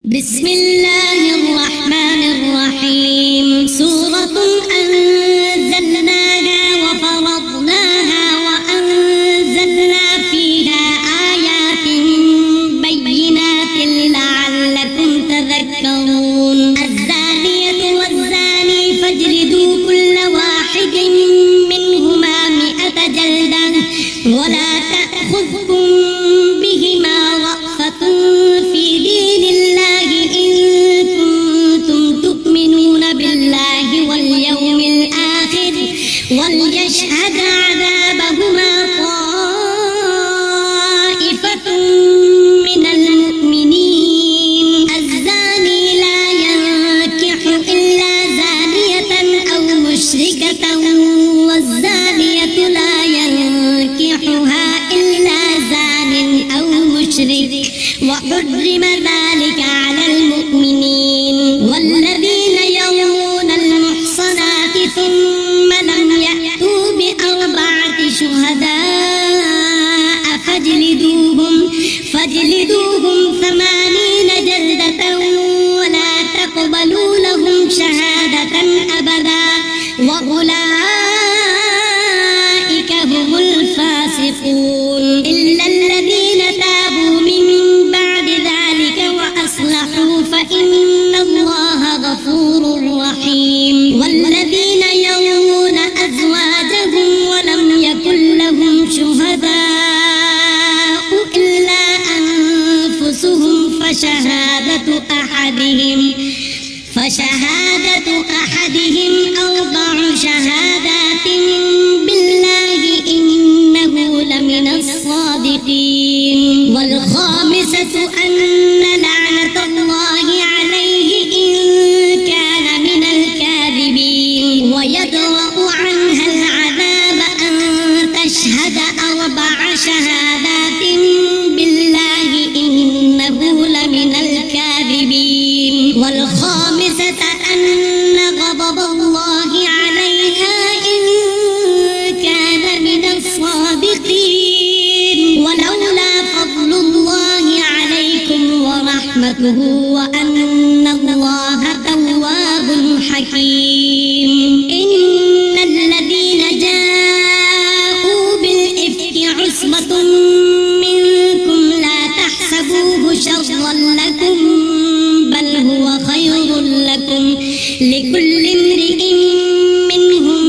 بسم الله الرحمن الرحيم. سورة أنزلناها وفرضناها وأنزلنا فيها آيات بينات لعلكم تذكرون. الزانية والزاني فاجلدوا كل واحد منهما 100 جلدة ولا تأخذكم بهما رأفة في دين الله إن كنتم تؤمنون بالله واليوم الآخر وليشهد عذابهما طائفة من المؤمنين. الزاني لا ينكح إلا زانية أو مشركة والزانية لا ينكحها إلا زان أو مشرك وحرم ذلك على المؤمنين. والذين يرمون المحصنات ثم لم يأتوا ب4 شهداء فاجلدوهم 80 جلدة ولا تقبلوا لهم شهادة أبدا وأولئك هم الفاسقون. إلا الذين تابوا من بعد ذلك وأصلحوا فإن الله غفور رحيم. والذين يرمون أزواجهم ولم يكن لهم شهداء إلا أنفسهم فشهادة أحدهم 4 شهادات بالله إنه لمن الصادقين. والخامسة أن لعنة الله عليه إن كان من الكاذبين. ويدرأ عنها العذاب أن تشهد 4 شهادات بالله إنه لمن الكاذبين. والخامسة أن غضب الله عليها إن كان من الصادقين. ولولا فضل الله عليكم ورحمته وأن الله تواب حكيم. إن الذين جاءوا بالإفك عصبة منكم لا تحسبوه شرا لكم بل هو خير لكم لكل امرئ منهم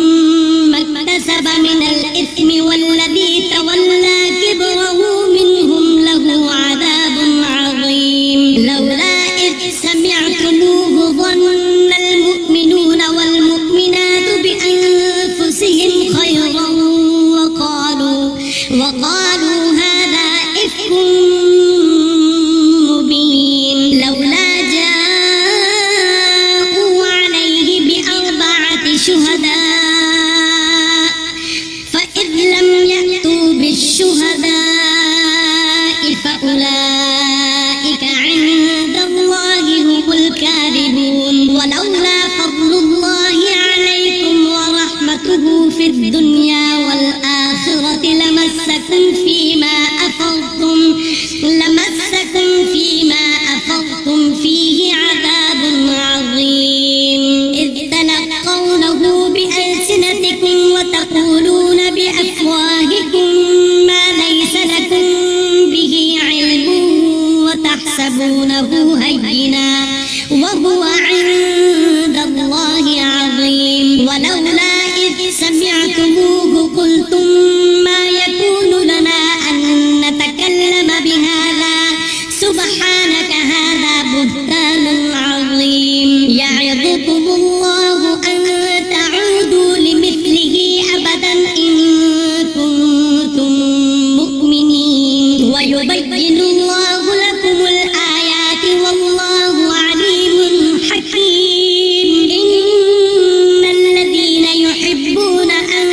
ما اكتسب من الإثم والذي تولى كبره منهم له عذاب عظيم. لولا إذ سمعتموه ظن المؤمنون والمؤمنات بأنفسهم خيرا وقالوا هذا إفك مبين. لولا جاءوا عليه ب4 شهداء فإذ لم يأتوا بالشهداء فأولئك عند الله هم الكاذبون. ولولا فضل الله عليكم ورحمته في الدنيا والآخرة لمسكم فيما أفضتم فيه عذاب عظيم. إذ تلقونه بألسنتكم وتقولون بأفواهكم ما ليس لكم به علم وتحسبونه هينا وهو عند الله عظيم. ولولا إذ سمعتموه قلتم ما يكون لنا أن نتكلم بهذا سبحانك هذا بهتان عظيم. يعظكم الله أن تعودوا لمثله أبدا إن كنتم مؤمنين. ويبين الله لكم الآيات والله عليم حكيم. إن الذين يحبون أن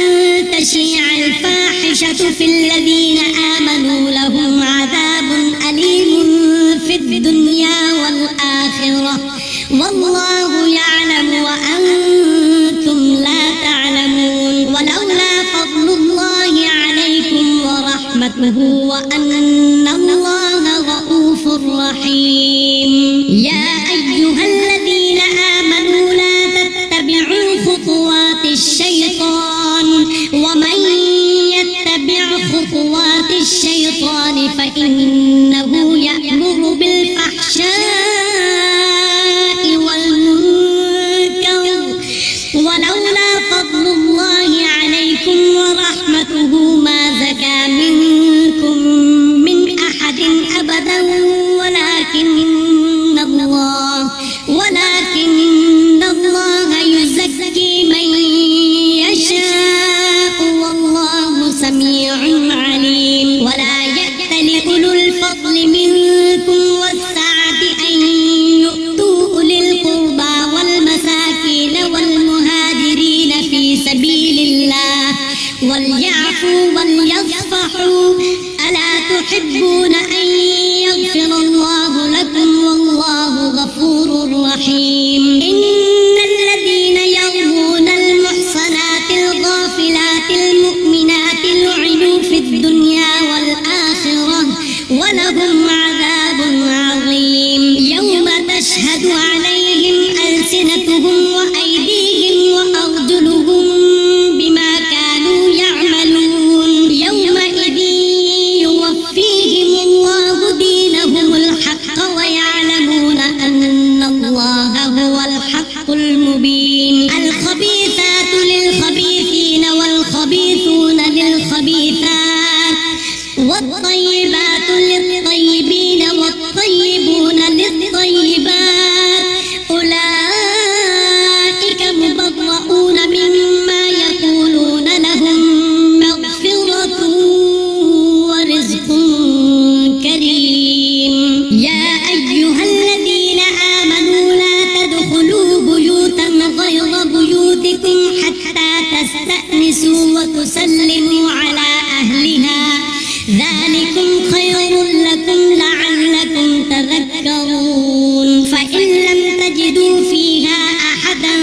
تشيع الفاحشة في الذين آمنوا لهم عذاب أليم في الدنيا والآخرة والله يعلم وأنتم لا تعلمون. ولولا فضل الله عليكم ورحمته وأن الله رؤوف رحيم. تدخلون فإن لم تجدوا فيها أحدا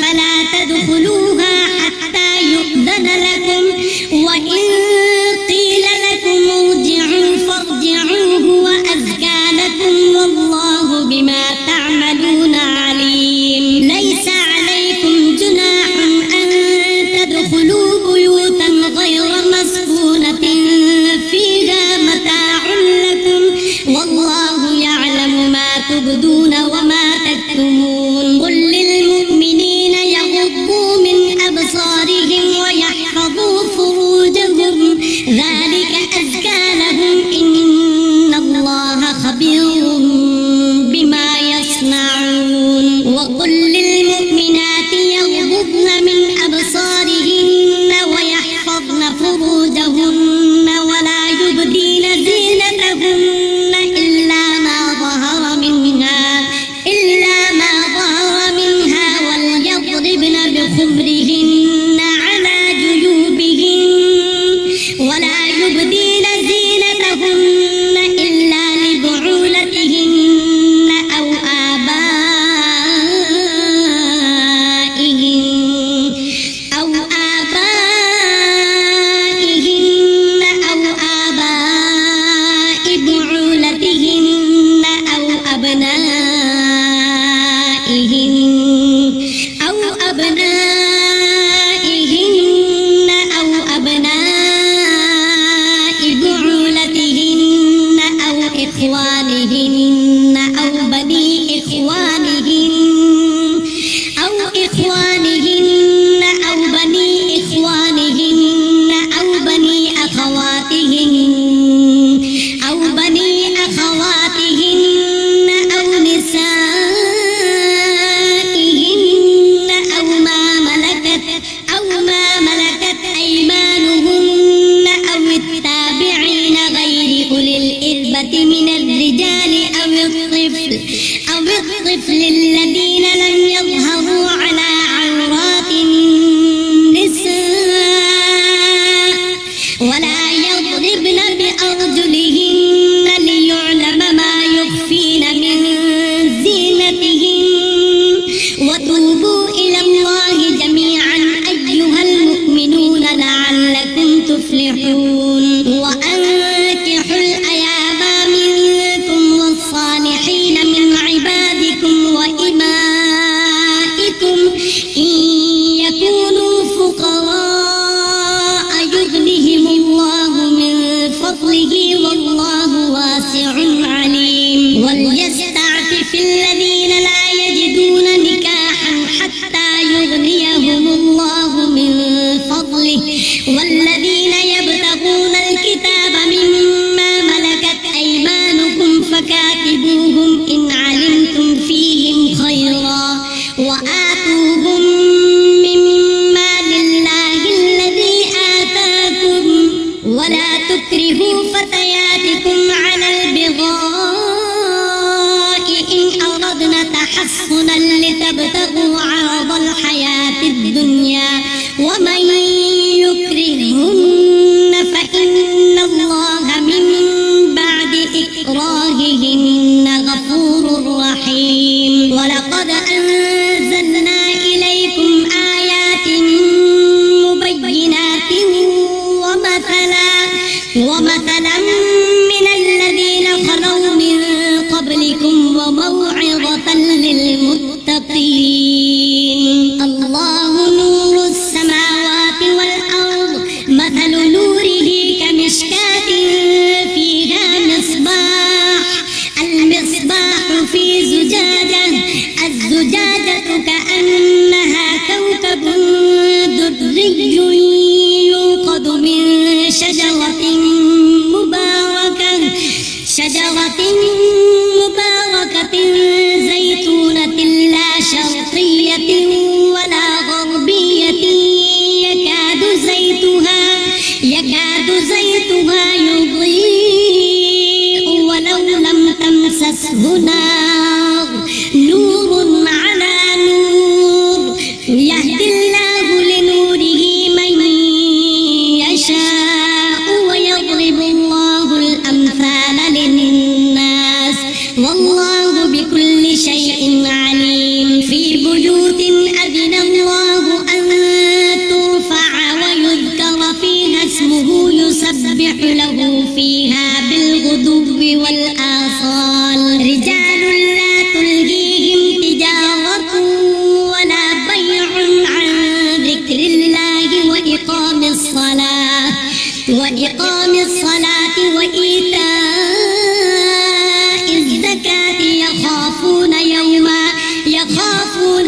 فلا تدخلوها حتى يؤذن لكم وإن قيل لكم ارجعوا فارجعوا هو أزكى لكم والله بما تعملون عليم. ليس عليكم جناح أن تدخلوا بيوتا غير مسكونة فيها متاع لكم والله يعلم ما تبدون وما تكتمون. قل للمؤمنين يغضوا من أبصارهم ويحفظوا فروجهم ذلك أزكى لهم إن الله خبير بما يصنعون. وقل للمؤمنات يغضضن من أبصارهن ويحفظن فروجهن ولا يبدين زينتهن إلا ما ظهر منها وليضربن بخمرهن على جيوبهن ولا يبدين زينتهن إلا لبعولتهن أو آباء بعولتهن أو أبنائهن بعولتهن أو إخوانهن أو بني إخوانهن أو بني أخواتهن أو نسائهن أو ما ملكت أيمانهن أو التابعين غير أولي الإربة من الرجال أو الطفل الذين لم يظهروا على عورات النساء ولا يضربن بأرجلهن ليعلم ما يخفين من زينتهن وتوبوا إلى الله جميعا أيها المؤمنون لعلكم تفلحون. وأنكحوا الأيام منكم والصالحين من عبادكم وإمائكم إن يكونوا فقراء يغنهم الله من فضله والله واسع عليم. وليستعفف الذين لا يجدون نكاحا حتى يغنيهم الله من فضله والذين يبتغون الكتاب مما ملكت أيمانكم فكاتبوهم إن علمتم فيهم خيرا وآتوهم مما لله الذي آتاكم ولا تكرهوا فتياتكم على البغاء إن أردنا تحصنا لتبتغوا عرض الحياة الدنيا ومن يكرهن فإن الله من بعد إكراههن غفور رحيم. ولقد أنزلنا إليكم آيات مبينات ومثلا من الذين خلوا من قبلكم وموعظة للمتقين. الله نور السماوات والأرض مثل نوره كمشكاة فيها المصباح في زجاجة الزجاجة كأنها كوكب دري يوقد من شجرة مباركة زيتونة لا شرقية شيء عليم في بيوت أذن الله أن ترفع ويذكر فيها اسمه يسبح له فيها بالغدو والآصال رجال لا تلهيهم تجارة ولا بيع عن ذكر الله وإقام الصلاة وإيتاء الزكاة يخافون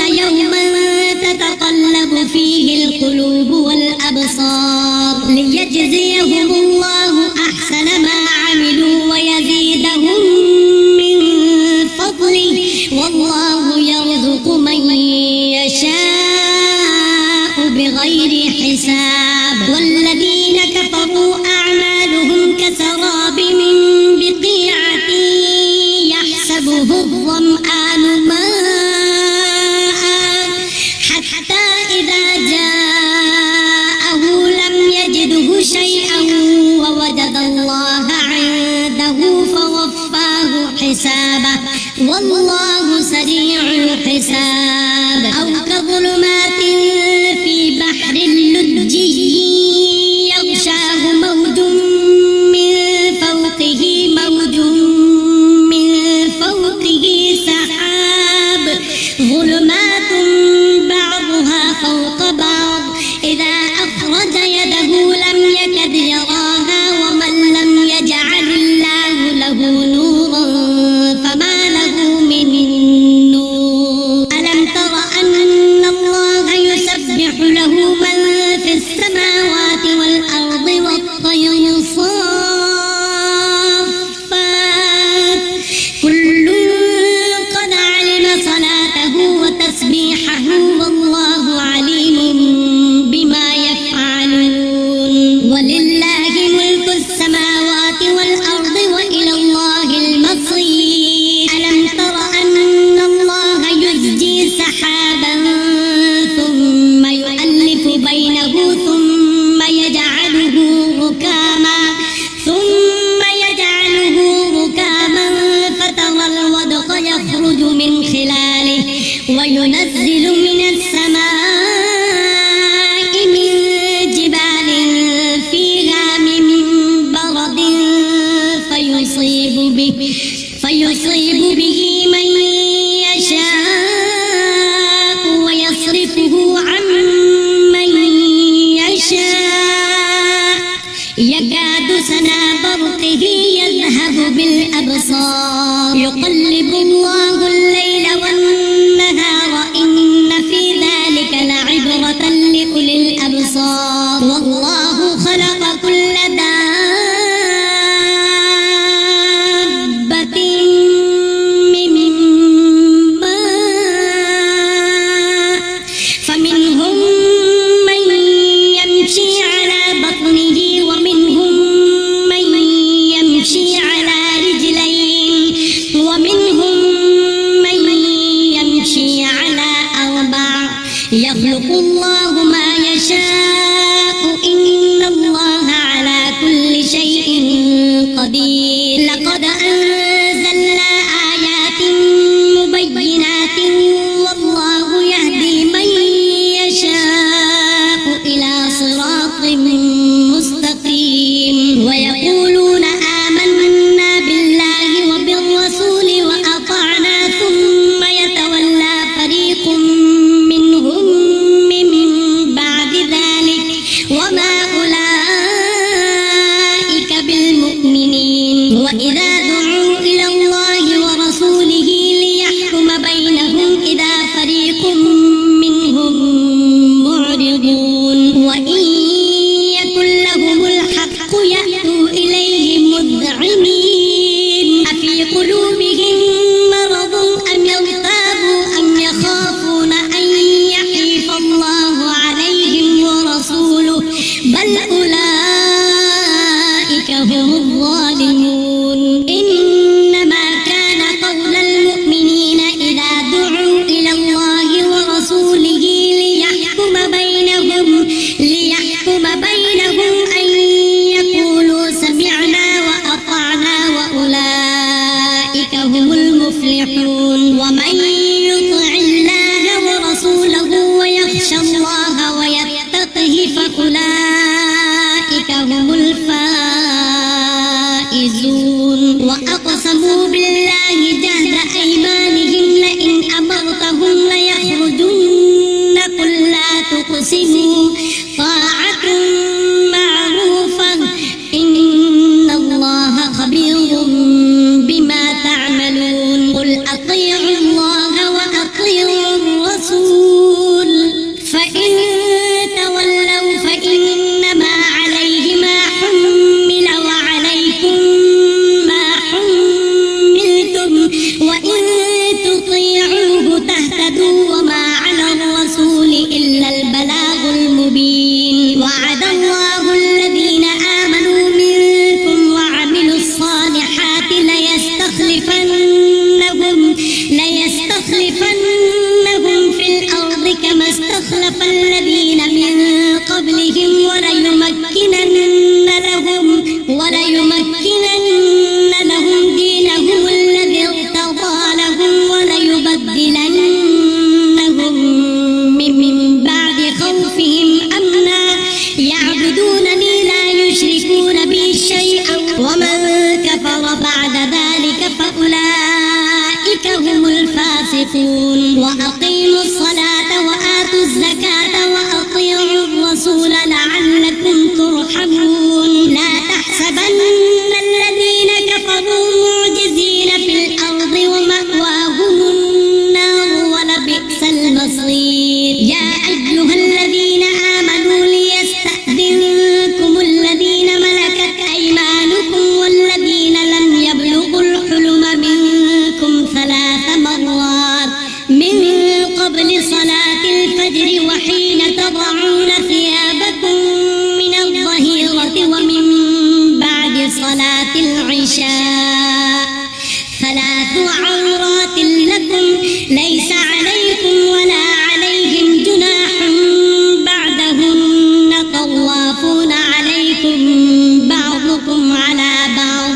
يوما تتقلب فيه القلوب والأبصار ليجزيهم الله أحسن ما عملوا ويزيدهم من فضله والله يرزق من يشاء بغير حساب والذين كفروا أعمالهم كسراب بقيعة يحسبه الظمآن ماء حتى إذا جاءه لم يجده شيئا ووجد الله عنده فوفاه حسابه والله سريع الحساب أو كظلمات في بحر اللجي يغشاه موج من فوقه سحاب ظلمات بعضها فوق بعض إذا أخرج يده لم يكد يراها ومن لم يجعل الله له نورا فما له من نور ألم تر أن الله يسبح له من في السماوات والأرض والطير صافات كل قد علم صلاته وتسبيحه والله عليم بما يفعلون ولله ملك السماوات والأرض وإلى الله المصير ألم تر أن الله يزجي سحابا ثم يؤلف بينه ثم يجعله ركاما فترى الودق يخرج من خلاله وينزل من السماء من جبال فيها من برد فيصيب به من يشاء ويصرفه عن من يشاء يكاد سنا برقه يذهب بالأبصار يقلب الله الليل والنهار إن في ذلك لعبرة لأولي الأبصار والله خلق كل دابة من ماء فمنهم من يمشي على بطنه ومنهم من يمشي على رجلين ومنهم من يمشي على أربع يخلق الله ما يشاء إن الله على كل شيء قدير لقد أنزلنا آيات مبينات والله يهدي من يشاء إلى صراط مستقيم ويقولون آمنا بالله وبالرسول وأطعنا ثم يتولى فريق منهم من ومن يطع الله ورسوله ويخشى الله ويتقه فأولئك هم الفائزون وأقسموا بالله جهد أيمانهم لئن أمرتهم ليخرجن قل لا تقسموا طاعة معروفة إن الله خبير بما تعملون قل أطيعوا الله وأطيعوا الرسول فإن تولوا فإنما عليه ما حمل وعليكم ما حملتم وإن تطيعوه تهتدوا وما على الرسول إلا البلاغ المبين وعد الله الذين آمنوا منكم وعملوا الصالحات ليستخلفنهم في الأرض كما استخلف الذين من قبلهم وليمكنن لهم دينهم الذي ارتضى لهم وليبدلنهم من بعد خوفهم أمنا يعبدونني لا يشركون بي شيئا ومن كفر بعد ذلك فأولئك هم الفاسقون وأقيموا الصلاة وآتوا الزكاة وأطيعوا الرسول لعلكم ترحمون لا تحسبن الذين كفروا معجزين في الأرض ومأواهم النار ولبئس المصير يا أيها الذين آمنوا ليستأذنكم الذين ملكت أيمانكم والذين لم يبلغوا الحلم منكم 3 مرات من قبل صلاة الفجر وحين تضعون ثيابكم من الظهيرة ومن بعد صلاة العشاء 3 عورات لكم ليس عليكم ولا عليهم جناح بعدهن طوافون عليكم بعضكم على بعض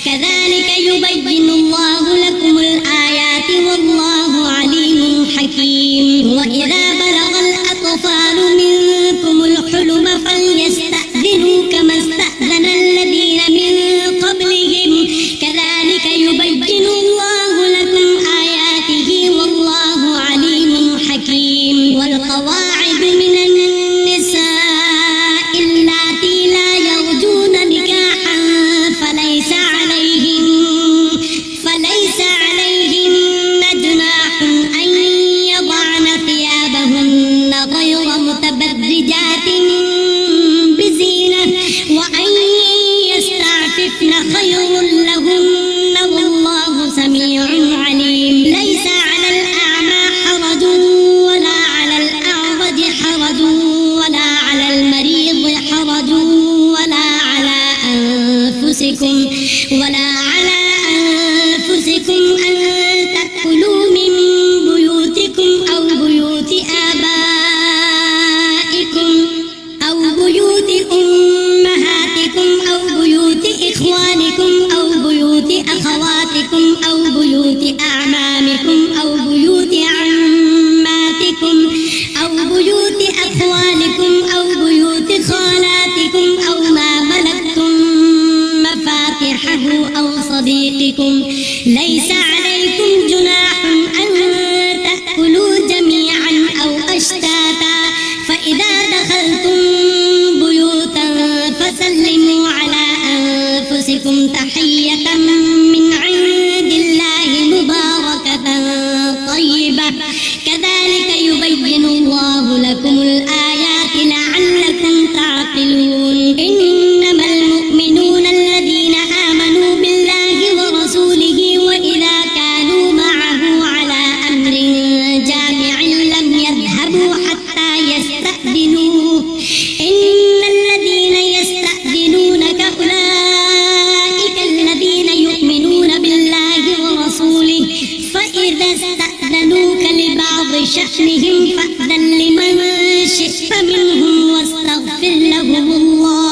كذلك يبين الله لكم الآيات والله عليم حكيم وإذا بلغ الأطفال منكم الحلم فليستأذنوا كما استأذن الذين من قبلهم كذلك يبين الله لكم آياته والله عليم حكيم والقواعد من النساء اللاتي لا يرجون نكاحا فليس عليهن جناح أن يضعن ثيابهن غير متبرجات بزينة وأن يستعففن خير لهن والله سميع عليم ليس على الأعمى حرج ولا على الأعرج حرج ولا على المريض حرج ولا على أنفسكم أن تأكلوا من بيوتكم أو بيوت آبائكم أو بيوت أمهاتكم أو بيوت إخوانكم أو بيوت أخواتكم أو بيوت أعمامكم أو بيوت عماتكم أو بيوت أخوالكم أو بيوت خالاتكم أو ما ملكتم مفاتحه أو صديقكم ليس عليكم جناح أن تأكلوا جميعا أو أشتاتا فإذا دخلتم بيوتا فسلموا على أنفسكم تحية من عند الله مباركة طيبة كذلك يبين الله لكم الآيات لعلكم تعقلون إنما المؤمنون الذين آمنوا بالله ورسوله وإذا كانوا معه على أمر جامع لم يذهبوا حتى يستأذنوه إن الذين يستأذنونك أولئك الذين يؤمنون بالله ورسوله فإذا استأذنوك لبعض شأنهم فأذن لمن شئت منهم واستغفر لهم الله